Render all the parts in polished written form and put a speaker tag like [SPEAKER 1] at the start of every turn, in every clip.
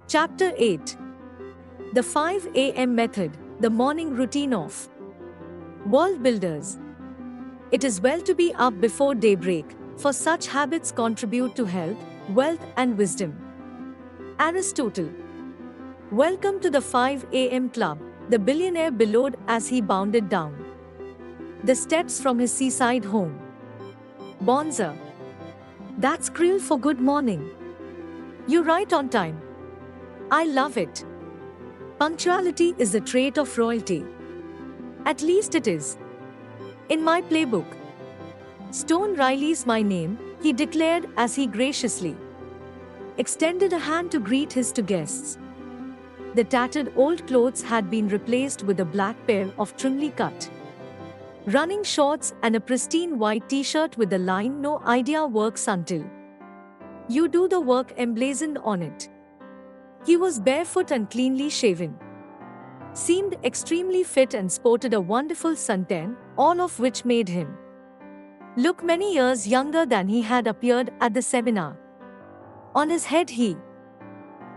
[SPEAKER 1] Chapter 8. The 5 a.m. Method, the morning routine of world builders. It is well to be up before daybreak, for such habits contribute to health, wealth, and wisdom. Aristotle. Welcome to the 5 a.m. club, the billionaire bellowed as he bounded down the steps from his seaside home. Bonza. That's Krill for good morning. You're right on time. I love it. Punctuality is the trait of royalty. At least it is. In my playbook. Stone Riley's my name, he declared as he graciously extended a hand to greet his two guests. The tattered old clothes had been replaced with a black pair of trimly cut running shorts and a pristine white t-shirt with the line "No idea works until you do" the work emblazoned on it. He was barefoot and cleanly shaven, seemed extremely fit and sported a wonderful suntan, all of which made him look many years younger than he had appeared at the seminar. On his head he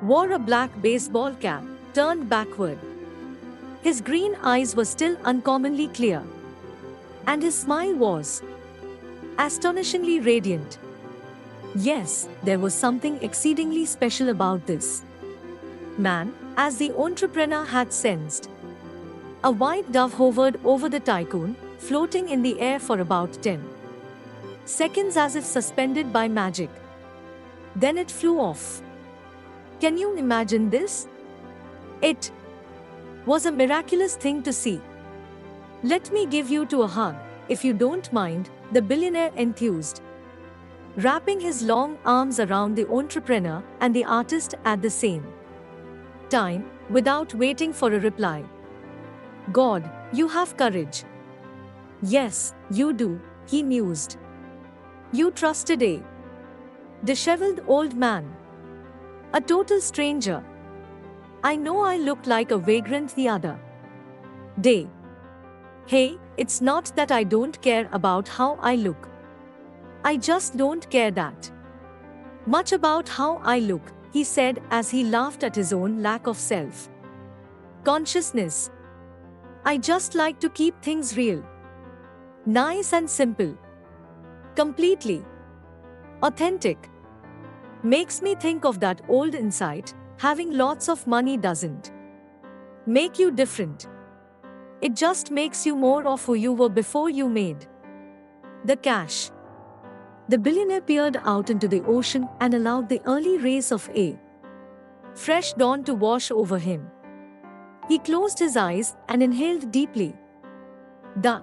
[SPEAKER 1] wore a black baseball cap, turned backward. His green eyes were still uncommonly clear, and his smile was astonishingly radiant. Yes, there was something exceedingly special about this man, as the entrepreneur had sensed. A white dove hovered over the tycoon, floating in the air for about 10 seconds as if suspended by magic. Then it flew off. Can you imagine this? It was a miraculous thing to see. Let me give you two a hug, if you don't mind, the billionaire enthused, wrapping his long arms around the entrepreneur and the artist at the same time, without waiting for a reply. God, you have courage. Yes, you do, he mused. You trusted a disheveled old man, a total stranger. I know I looked like a vagrant the other day. Hey, it's not that I don't care about how I look. I just don't care that much about how I look, he said as he laughed at his own lack of self-consciousness. I just like to keep things real, nice and simple, completely authentic. Makes me think of that old insight, having lots of money doesn't make you different. It just makes you more of who you were before you made the cash. The billionaire peered out into the ocean and allowed the early rays of a fresh dawn to wash over him. He closed his eyes and inhaled deeply. The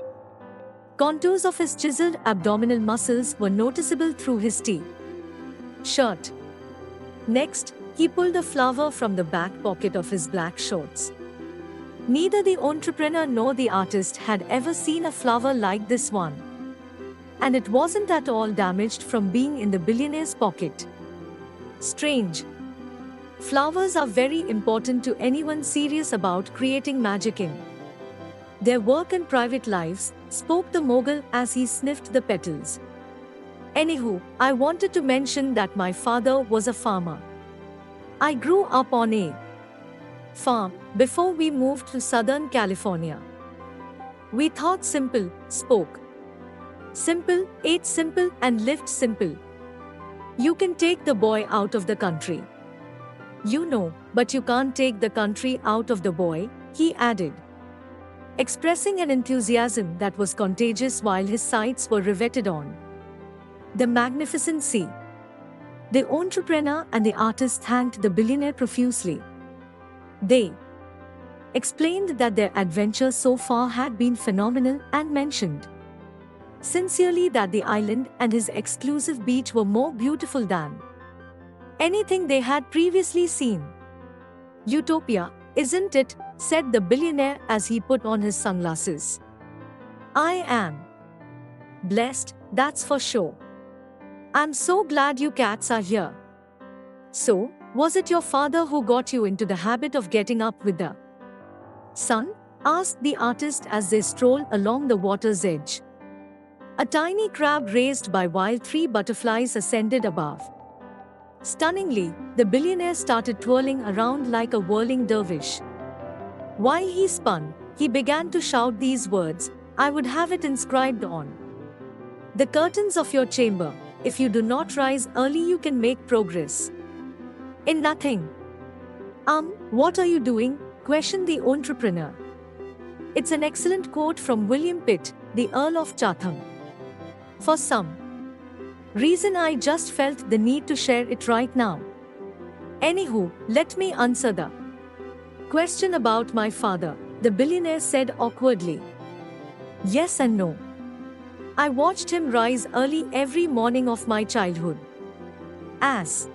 [SPEAKER 1] contours of his chiseled abdominal muscles were noticeable through his T-shirt. Next, he pulled a flower from the back pocket of his black shorts. Neither the entrepreneur nor the artist had ever seen a flower like this one, and it wasn't at all damaged from being in the billionaire's pocket. Strange. Flowers are very important to anyone serious about creating magic in their work and private lives, spoke the mogul as he sniffed the petals. Anywho, I wanted to mention that my father was a farmer. I grew up on a farm before we moved to Southern California. We thought simple, spoke simple, ate simple, and lived simple. You can take the boy out of the country, you know, but you can't take the country out of the boy, he added, expressing an enthusiasm that was contagious while his sights were riveted on the magnificent sea. The entrepreneur and the artist thanked the billionaire profusely. They explained that their adventure so far had been phenomenal and mentioned sincerely that the island and his exclusive beach were more beautiful than anything they had previously seen. Utopia, isn't it? Said the billionaire as he put on his sunglasses. I am blessed, that's for sure. I'm so glad you cats are here. So, was it your father who got you into the habit of getting up with the sun? Asked the artist as they strolled along the water's edge. A tiny crab raised by while three butterflies ascended above. Stunningly, the billionaire started twirling around like a whirling dervish. While he spun, he began to shout these words, "I would have it inscribed on the curtains of your chamber. If you do not rise early, you can make progress in nothing." What are you doing?" questioned the entrepreneur. It's an excellent quote from William Pitt, the Earl of Chatham. For some reason, I just felt the need to share it right now. Anywho, let me answer the question about my father, the billionaire said awkwardly. Yes and no. I watched him rise early every morning of my childhood. As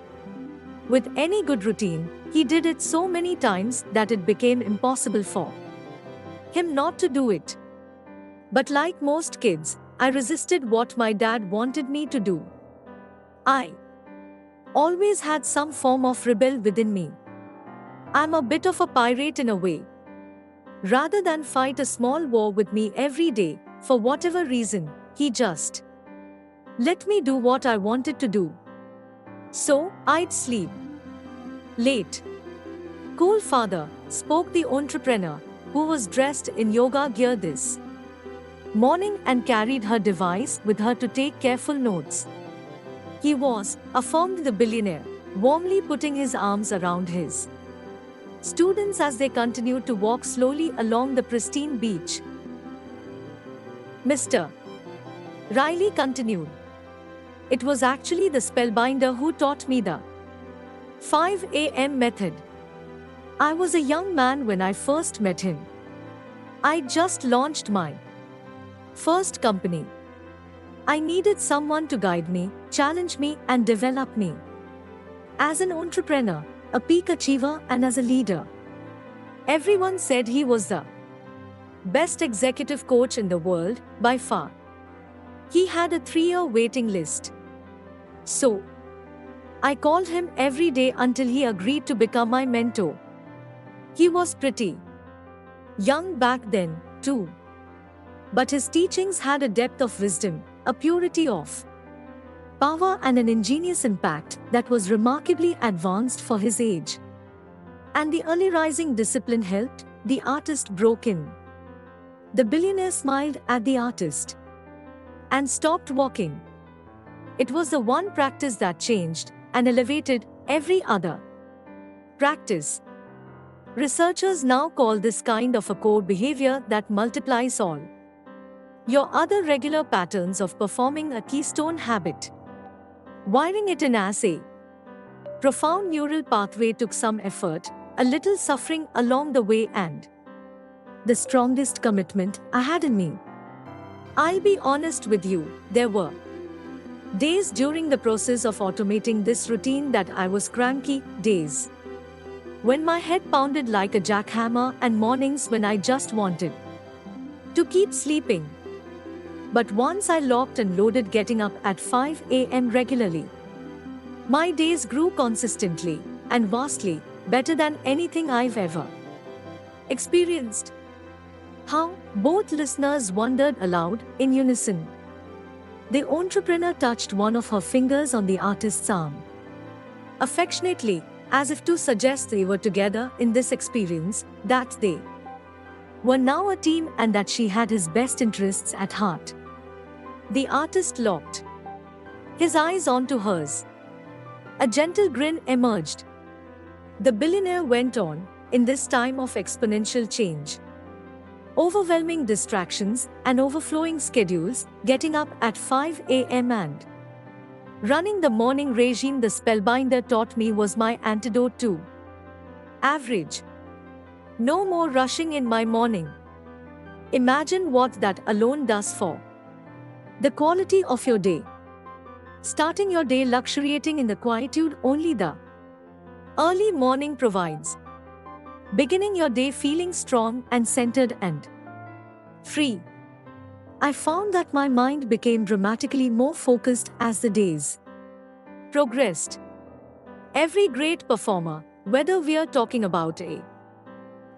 [SPEAKER 1] with any good routine, he did it so many times that it became impossible for him not to do it. But like most kids, I resisted what my dad wanted me to do. I always had some form of rebel within me. I'm a bit of a pirate in a way. Rather than fight a small war with me every day, for whatever reason, he just let me do what I wanted to do. So, I'd sleep late. Cool father, spoke the entrepreneur, who was dressed in yoga gear this morning and carried her device with her to take careful notes. He was, affirmed the billionaire, warmly putting his arms around his students as they continued to walk slowly along the pristine beach. Mr. Riley continued. It was actually the spellbinder who taught me the 5 a.m. method. I was a young man when I first met him. I just launched my first company. I needed someone to guide me, challenge me, and develop me as an entrepreneur, a peak achiever, and as a leader. Everyone said he was the best executive coach in the world, by far. He had a 3-year waiting list. So, I called him every day until he agreed to become my mentor. He was pretty young back then, too. But his teachings had a depth of wisdom, a purity of power, and an ingenious impact that was remarkably advanced for his age. And the early rising discipline helped, the artist broke in. The billionaire smiled at the artist and stopped walking. It was the one practice that changed and elevated every other practice. Researchers now call this kind of a core behavior that multiplies all your other regular patterns of performing a keystone habit. Wiring it in as a profound neural pathway took some effort, a little suffering along the way, and the strongest commitment I had in me. I'll be honest with you, there were days during the process of automating this routine that I was cranky, days when my head pounded like a jackhammer, and mornings when I just wanted to keep sleeping. But once I locked and loaded getting up at 5 a.m. regularly, my days grew consistently and vastly better than anything I've ever experienced. How? Both listeners wondered aloud, in unison. The entrepreneur touched one of her fingers on the artist's arm affectionately, as if to suggest they were together in this experience, that they were now a team and that she had his best interests at heart. The artist locked his eyes onto hers. A gentle grin emerged. The billionaire went on, in this time of exponential change, overwhelming distractions, and overflowing schedules, getting up at 5 a.m. and running the morning regime the spellbinder taught me was my antidote to average. No more rushing in my morning. Imagine what that alone does for the quality of your day. Starting your day luxuriating in the quietude only the early morning provides. Beginning your day feeling strong and centered and free. I found that my mind became dramatically more focused as the days progressed. Every great performer, whether we are talking about a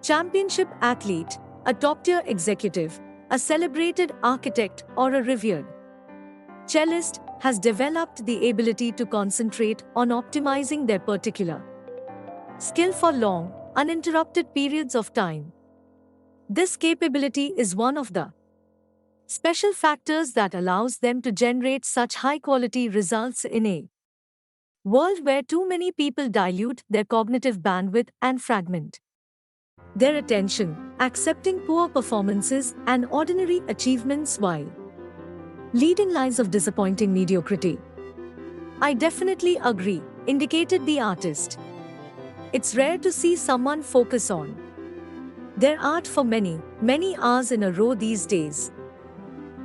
[SPEAKER 1] championship athlete, a top-tier executive, a celebrated architect, or a revered cellist, has developed the ability to concentrate on optimizing their particular skill for long, uninterrupted periods of time. This capability is one of the special factors that allows them to generate such high-quality results in a world where too many people dilute their cognitive bandwidth and fragment their attention, accepting poor performances and ordinary achievements while leading lives of disappointing mediocrity. I definitely agree, indicated the artist. It's rare to see someone focus on their art for many, many hours in a row these days.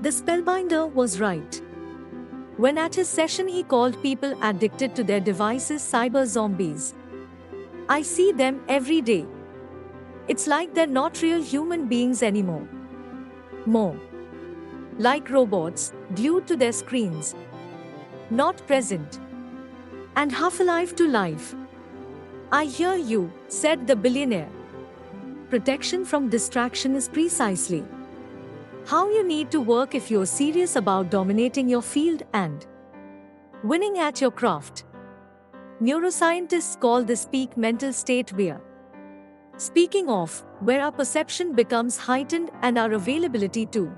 [SPEAKER 1] The spellbinder was right. When at his session he called people addicted to their devices cyber zombies. I see them every day. It's like they're not real human beings anymore. More like robots, glued to their screens. Not present. And half alive to life. I hear you, said the billionaire. Protection from distraction is precisely how you need to work if you're serious about dominating your field and winning at your craft. Neuroscientists call this peak mental state where, speaking of, where our perception becomes heightened and our availability to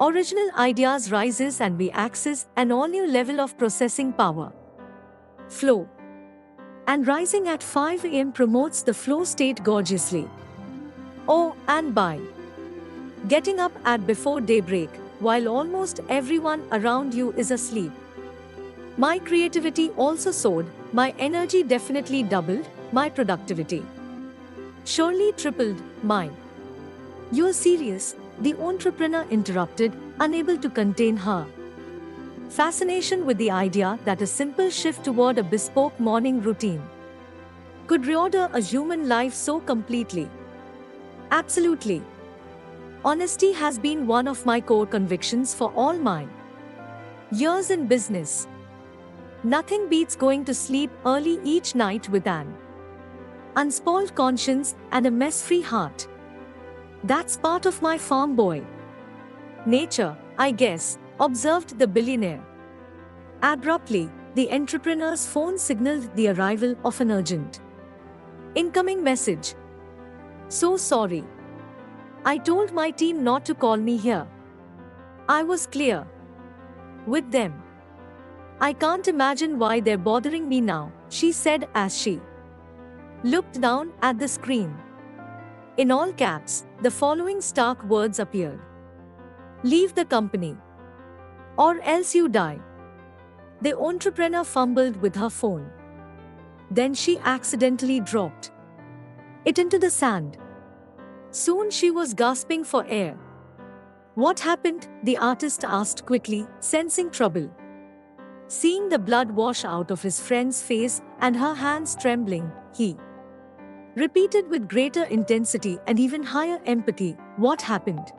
[SPEAKER 1] original ideas rises and we access an all-new level of processing power. Flow. And rising at 5 a.m. promotes the flow state gorgeously. Oh, and by getting up at before daybreak, while almost everyone around you is asleep. My creativity also soared, my energy definitely doubled, my productivity surely tripled, mine. You're serious? The entrepreneur interrupted, unable to contain her fascination with the idea that a simple shift toward a bespoke morning routine could reorder a human life so completely. Absolutely. Honesty has been one of my core convictions for all my years in business. Nothing beats going to sleep early each night with an unspoiled conscience and a mess-free heart. That's part of my farm boy nature, I guess, observed the billionaire. Abruptly, the entrepreneur's phone signaled the arrival of an urgent incoming message. So sorry. I told my team not to call me here. I was clear with them. I can't imagine why they're bothering me now, she said as she looked down at the screen. In all caps, the following stark words appeared. Leave the company, or else you die. The entrepreneur fumbled with her phone. Then she accidentally dropped it into the sand. Soon she was gasping for air. What happened? The artist asked quickly, sensing trouble. Seeing the blood wash out of his friend's face and her hands trembling, he repeated with greater intensity and even higher empathy, what happened?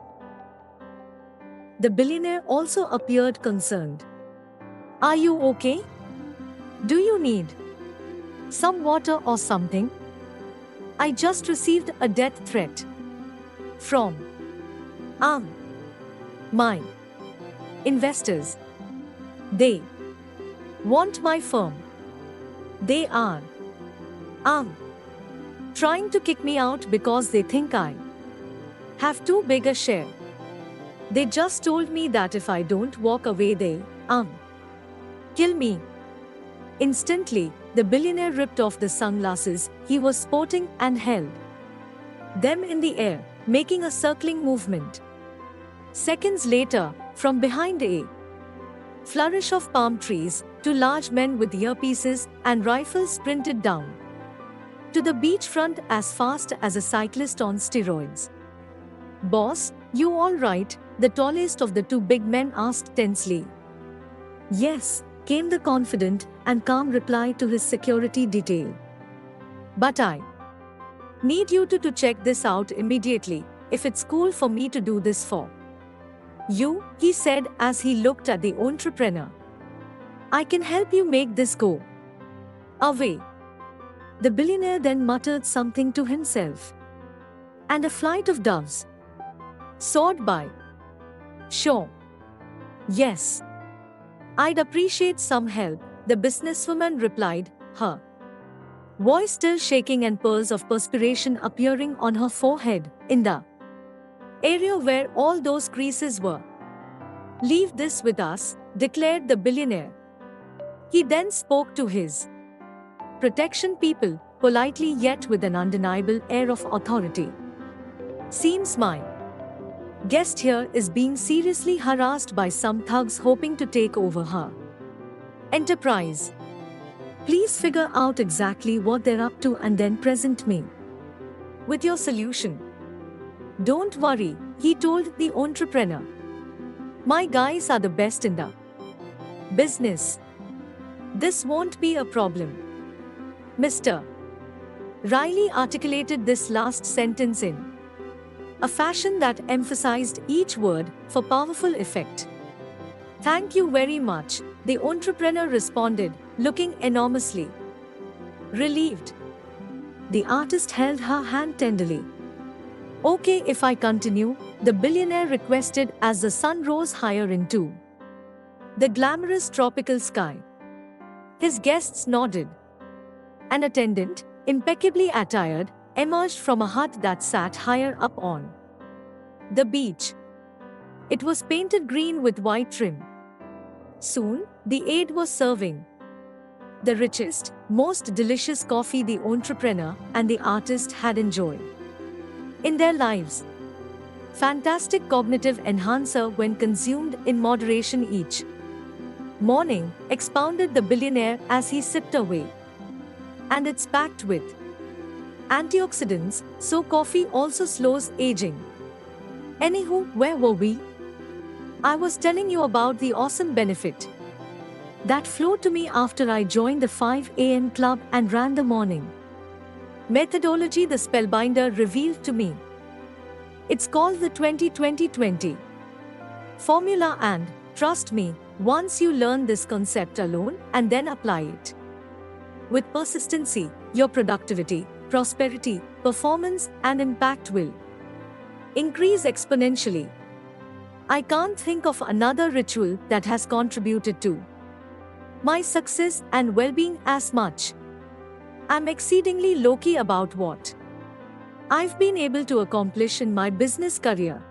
[SPEAKER 1] The billionaire also appeared concerned. Are you okay? Do you need some water or something? I just received a death threat from my investors. They want my firm. They are trying to kick me out because they think I have too big a share. They just told me that if I don't walk away they kill me. Instantly, the billionaire ripped off the sunglasses he was sporting and held them in the air, making a circling movement. Seconds later, from behind a flourish of palm trees, two large men with earpieces and rifles sprinted down to the beachfront as fast as a cyclist on steroids. Boss, you all right? The tallest of the two big men asked tensely. Yes, came the confident and calm reply to his security detail. But I need you to check this out immediately, if it's cool for me to do this for you, he said as he looked at the entrepreneur. I can help you make this go away. The billionaire then muttered something to himself. And a flight of doves soared by. Sure. Yes. I'd appreciate some help, the businesswoman replied, her voice still shaking and pearls of perspiration appearing on her forehead, in the area where all those creases were. Leave this with us, declared the billionaire. He then spoke to his protection people, politely yet with an undeniable air of authority. Seems my guest here is being seriously harassed by some thugs hoping to take over her enterprise. Please figure out exactly what they're up to and then present me with your solution. Don't worry, he told the entrepreneur. My guys are the best in the business. This won't be a problem. Mr. Riley articulated this last sentence in a fashion that emphasized each word for powerful effect. Thank you very much, the entrepreneur responded, looking enormously relieved. The artist held her hand tenderly. Okay, if I continue, the billionaire requested as the sun rose higher into the glamorous tropical sky. His guests nodded. An attendant, impeccably attired, emerged from a hut that sat higher up on the beach. It was painted green with white trim. Soon, the aide was serving the richest, most delicious coffee the entrepreneur and the artist had enjoyed in their lives. Fantastic cognitive enhancer when consumed in moderation each morning, expounded the billionaire as he sipped away. And it's packed with antioxidants, so coffee also slows aging. Anywho, where were we? I was telling you about the awesome benefit that flowed to me after I joined the 5 a.m. club and ran the morning methodology the spellbinder revealed to me. It's called the 20-20-20 formula, and trust me, once you learn this concept alone and then apply it with persistency, your productivity, prosperity, performance, and impact will increase exponentially. I can't think of another ritual that has contributed to my success and well-being as much. I'm exceedingly low-key about what I've been able to accomplish in my business career.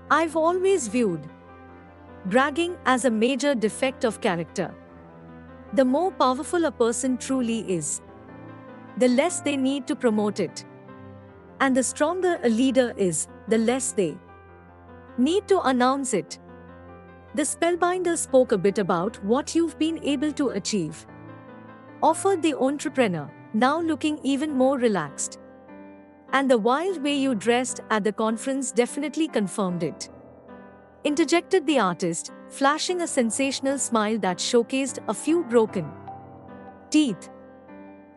[SPEAKER 1] I've always viewed bragging as a major defect of character. The more powerful a person truly is, the less they need to promote it. And the stronger a leader is, the less they need to announce it. The spellbinder spoke a bit about what you've been able to achieve, offered the entrepreneur, now looking even more relaxed. And the wild way you dressed at the conference definitely confirmed it, interjected the artist, flashing a sensational smile that showcased a few broken teeth.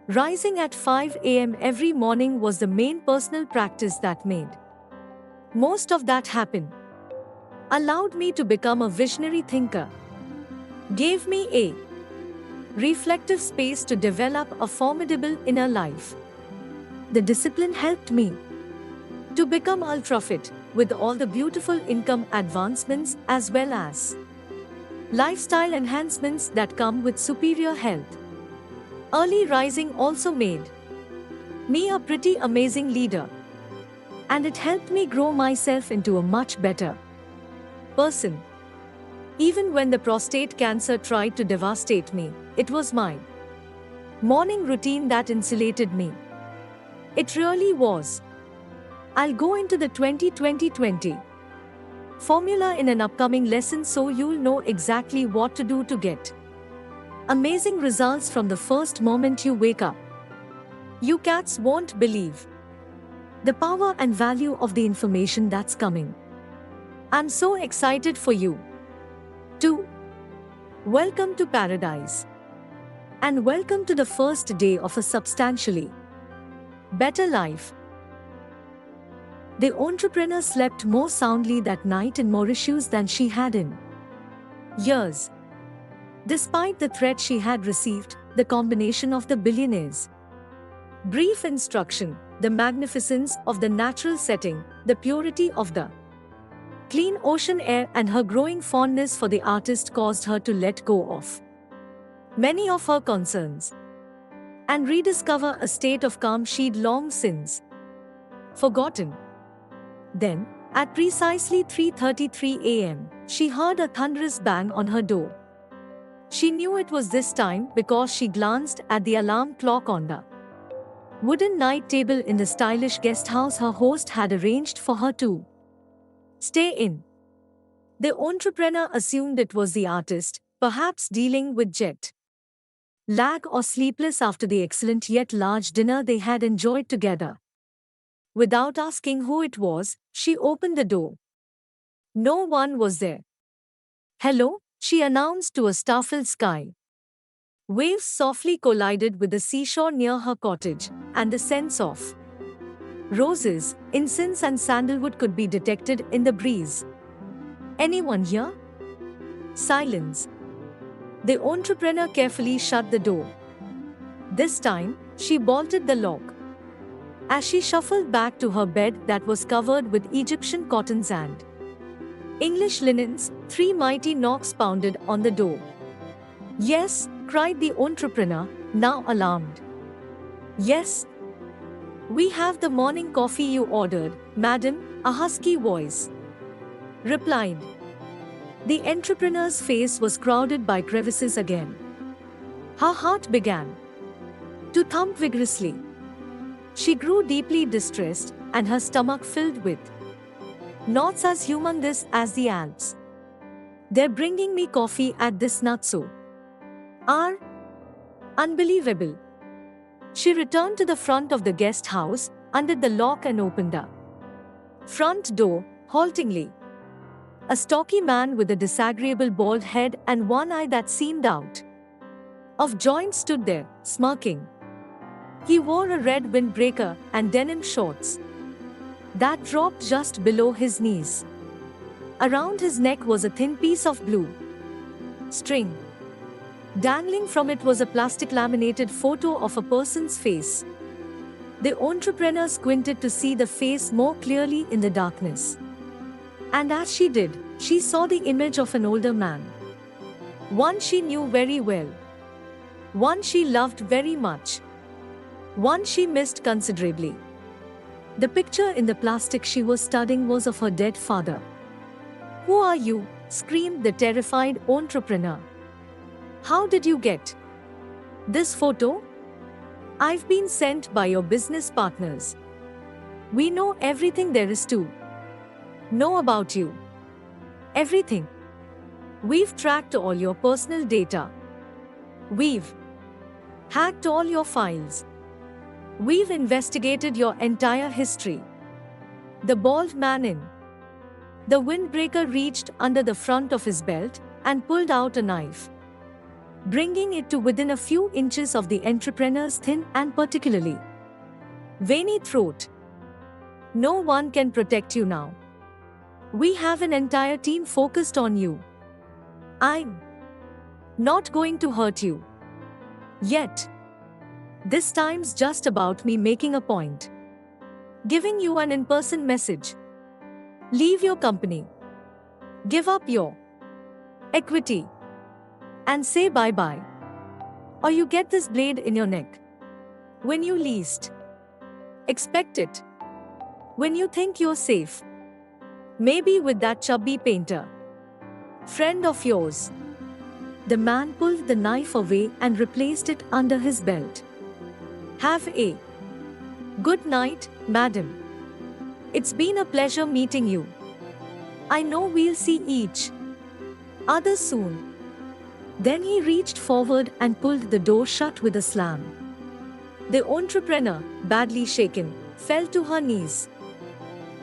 [SPEAKER 1] Rising at 5 a.m. every morning was the main personal practice that made most of that happen. Allowed me to become a visionary thinker. Gave me a reflective space to develop a formidable inner life. The discipline helped me to become ultra-fit, with all the beautiful income advancements as well as lifestyle enhancements that come with superior health. Early rising also made me a pretty amazing leader, and it helped me grow myself into a much better person. Even when the prostate cancer tried to devastate me, it was my morning routine that insulated me. It really was. I'll go into the 20-20-20 formula in an upcoming lesson so you'll know exactly what to do to get amazing results from the first moment you wake up. You cats won't believe the power and value of the information that's coming. I'm so excited for you too. Welcome to paradise. And welcome to the first day of a substantially better life. The entrepreneur slept more soundly that night in Mauritius than she had in years. Despite the threat she had received, the combination of the billionaires' brief instruction, the magnificence of the natural setting, the purity of the Clean ocean air and her growing fondness for the artist caused her to let go of many of her concerns and rediscover a state of calm she'd long since forgotten. Then, at precisely 3:33 a.m., she heard a thunderous bang on her door. She knew it was this time because she glanced at the alarm clock on the wooden night table in the stylish guest house her host had arranged for her to stay in. The entrepreneur assumed it was the artist, perhaps dealing with jet lag or sleepless after the excellent yet large dinner they had enjoyed together. Without asking who it was, she opened the door. No one was there. "Hello," she announced to a startled sky. Waves softly collided with the seashore near her cottage, and the scents of roses, incense, and sandalwood could be detected in the breeze. "Anyone here?" Silence. The entrepreneur carefully shut the door. This time, she bolted the lock. As she shuffled back to her bed that was covered with Egyptian cottons and English linens, 3 mighty knocks pounded on the door. "Yes," cried the entrepreneur, now alarmed. "Yes. We have the morning coffee you ordered, madam," a husky voice replied. The entrepreneur's face was crowded by crevices again. Her heart began to thump vigorously. She grew deeply distressed, and her stomach filled with knots as humongous as the Alps. "They're bringing me coffee at this nutso hour? Unbelievable." She returned to the front of the guest house, undid the lock and opened the front door, haltingly. A stocky man with a disagreeable bald head and one eye that seemed out of joint stood there, smirking. He wore a red windbreaker and denim shorts that dropped just below his knees. Around his neck was a thin piece of blue string. Dangling from it was a plastic laminated photo of a person's face. The entrepreneur squinted to see the face more clearly in the darkness. And as she did, she saw the image of an older man. One she knew very well. One she loved very much. One she missed considerably. The picture in the plastic she was studying was of her dead father. "Who are you?" screamed the terrified entrepreneur. "How did you get this photo?" "I've been sent by your business partners. We know everything there is to know about you. Everything. We've tracked all your personal data. We've hacked all your files. We've investigated your entire history." The bald man in the windbreaker reached under the front of his belt and pulled out a knife, bringing it to within a few inches of the entrepreneur's thin and particularly veiny throat. "No one can protect you now. We have an entire team focused on you. I'm not going to hurt you. Yet. This time's just about me making a point. Giving you an in-person message. Leave your company. Give up your equity. And say bye-bye. Or you get this blade in your neck. When you least expect it. When you think you're safe. Maybe with that chubby painter friend of yours." The man pulled the knife away and replaced it under his belt. "Have a good night, madam. It's been a pleasure meeting you. I know we'll see each other soon." Then he reached forward and pulled the door shut with a slam. The entrepreneur, badly shaken, fell to her knees.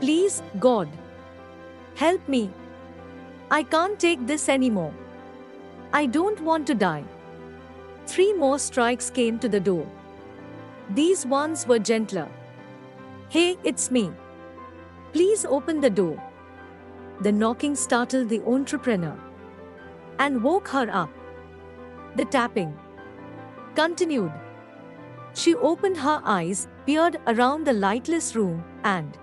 [SPEAKER 1] "Please, God, help me. I can't take this anymore. I don't want to die." 3 more strikes came to the door. These ones were gentler. "Hey, it's me. Please open the door." The knocking startled the entrepreneur and woke her up. The tapping continued. She opened her eyes, peered around the lightless room, and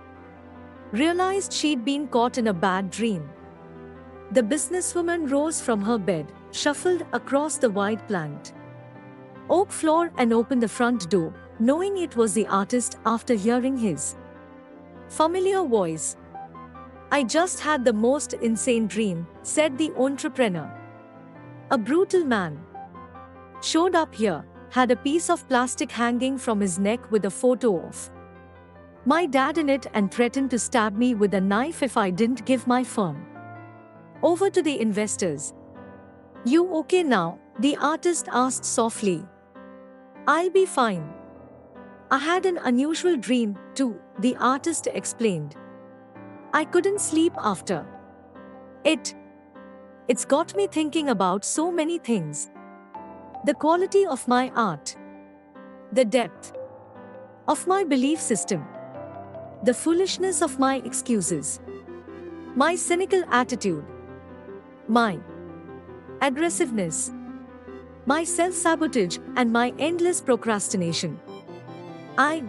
[SPEAKER 1] realized she'd been caught in a bad dream. The businesswoman rose from her bed, shuffled across the wide planked oak floor and opened the front door, knowing it was the artist after hearing his familiar voice. "I just had the most insane dream," said the entrepreneur. "A brutal man showed up here, had a piece of plastic hanging from his neck with a photo of my dad in it and threatened to stab me with a knife if I didn't give my firm over to the investors." "You okay now?" the artist asked softly. "I'll be fine. I had an unusual dream, too," the artist explained. "I couldn't sleep after it. It's got me thinking about so many things. The quality of my art, the depth of my belief system, the foolishness of my excuses, my cynical attitude, my aggressiveness, my self-sabotage, and my endless procrastination. I'm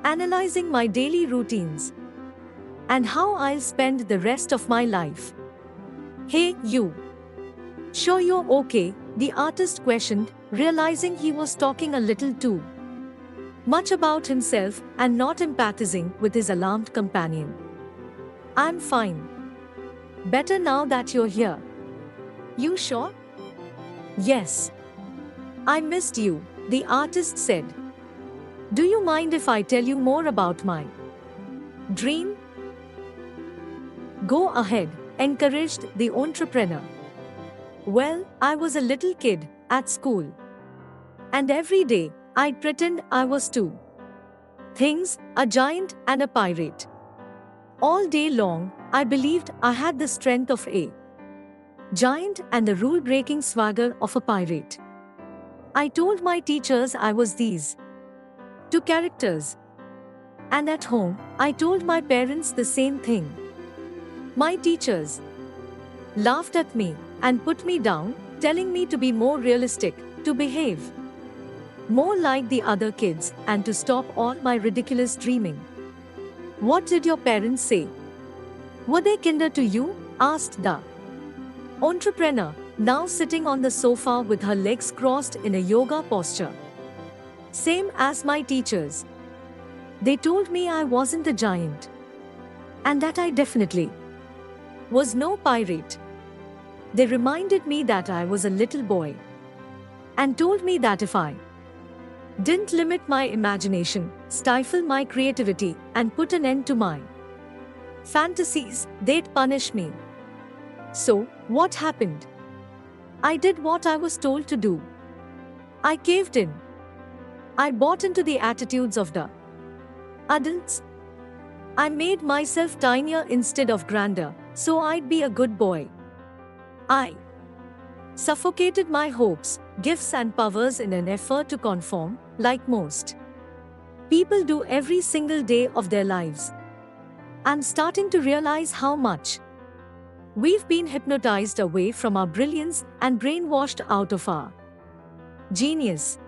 [SPEAKER 1] analyzing my daily routines and how I'll spend the rest of my life." "Hey, you. Sure you're okay?" the artist questioned, realizing he was talking a little too much about himself and not empathizing with his alarmed companion. "I'm fine. Better now that you're here." "You sure?" "Yes. I missed you," the artist said. "Do you mind if I tell you more about my dream?" "Go ahead," encouraged the entrepreneur. "Well, I was a little kid at school. And every day, I'd pretend I was two things, a giant and a pirate. All day long, I believed I had the strength of a giant and the rule-breaking swagger of a pirate. I told my teachers I was these two characters. And at home, I told my parents the same thing. My teachers laughed at me and put me down, telling me to be more realistic, to behave more like the other kids, and to stop all my ridiculous dreaming." "What did your parents say? Were they kinder to you?" asked the entrepreneur, now sitting on the sofa with her legs crossed in a yoga posture. "Same as my teachers. They told me I wasn't a giant. And that I definitely was no pirate. They reminded me that I was a little boy. And told me that if I didn't limit my imagination, stifle my creativity, and put an end to my fantasies, they'd punish me. So, what happened? I did what I was told to do. I caved in. I bought into the attitudes of the adults. I made myself tinier instead of grander, so I'd be a good boy. I suffocated my hopes, gifts and powers in an effort to conform, like most people do every single day of their lives. I'm starting to realize how much we've been hypnotized away from our brilliance and brainwashed out of our genius.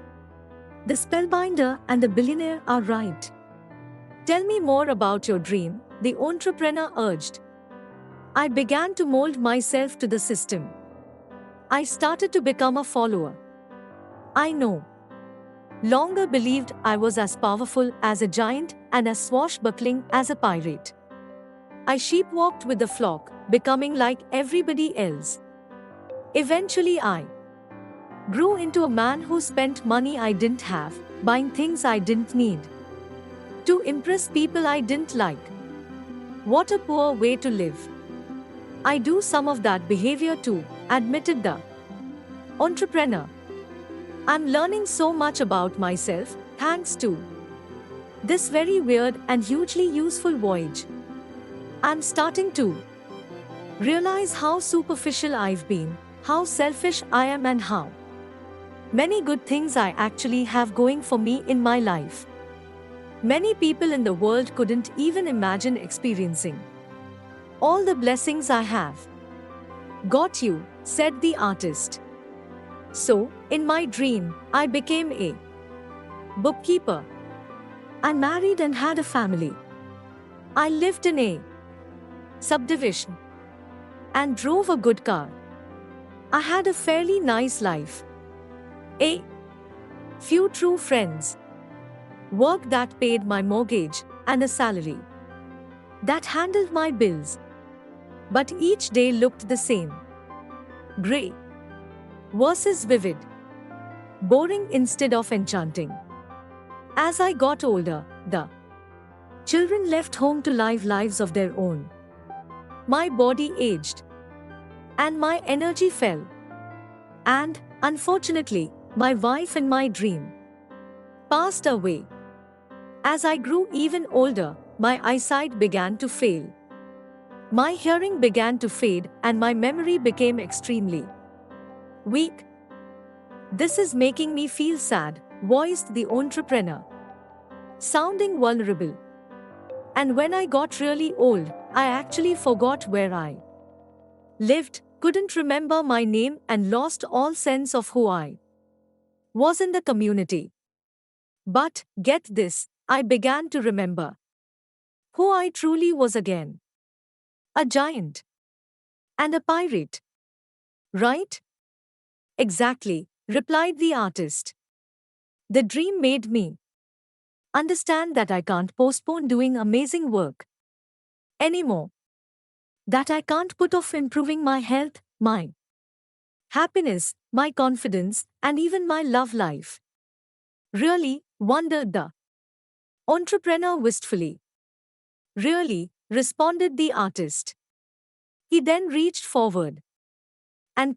[SPEAKER 1] The spellbinder and the billionaire are right. Tell me more about your dream," the entrepreneur urged. "I began to mold myself to the system. I started to become a follower. I no longer believed I was as powerful as a giant and as swashbuckling as a pirate. I sheepwalked with the flock, becoming like everybody else. Eventually I grew into a man who spent money I didn't have, buying things I didn't need, to impress people I didn't like. What a poor way to live. I do some of that behavior too," admitted the entrepreneur. "I'm learning so much about myself, thanks to this very weird and hugely useful voyage. I'm starting to realize how superficial I've been, how selfish I am, and how many good things I actually have going for me in my life. Many people in the world couldn't even imagine experiencing all the blessings I have." "Got you," said the artist. "So, in my dream, I became a bookkeeper. I married and had a family. I lived in a subdivision and drove a good car. I had a fairly nice life. A few true friends, work that paid my mortgage, and a salary that handled my bills. But each day looked the same: gray versus vivid, boring instead of enchanting. As I got older, the children left home to live lives of their own. My body aged, and my energy fell. And, unfortunately, my wife and my dream passed away. As I grew even older, my eyesight began to fail. My hearing began to fade, and my memory became extremely weak. This is making me feel sad, voiced the entrepreneur, sounding vulnerable. And when I got really old, I actually forgot where I lived, couldn't remember my name, and lost all sense of who I was in the community. But, get this, I began to remember who I truly was again: a giant and a pirate. Right? Exactly, replied the artist. The dream made me understand that I can't postpone doing amazing work anymore, that I can't put off improving my health, my happiness, my confidence, and even my love life. Really? Wondered the entrepreneur wistfully. Really? Responded the artist. He then reached forward and